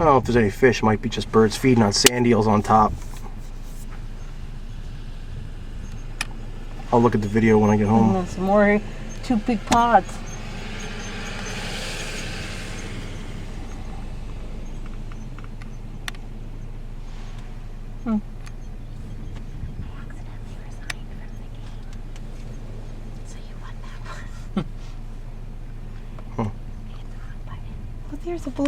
don't know if there's any fish. It might be just birds feeding on sand eels on top. I'll look at the video when I get home. And then some more 2 big pods. Well, there's a blue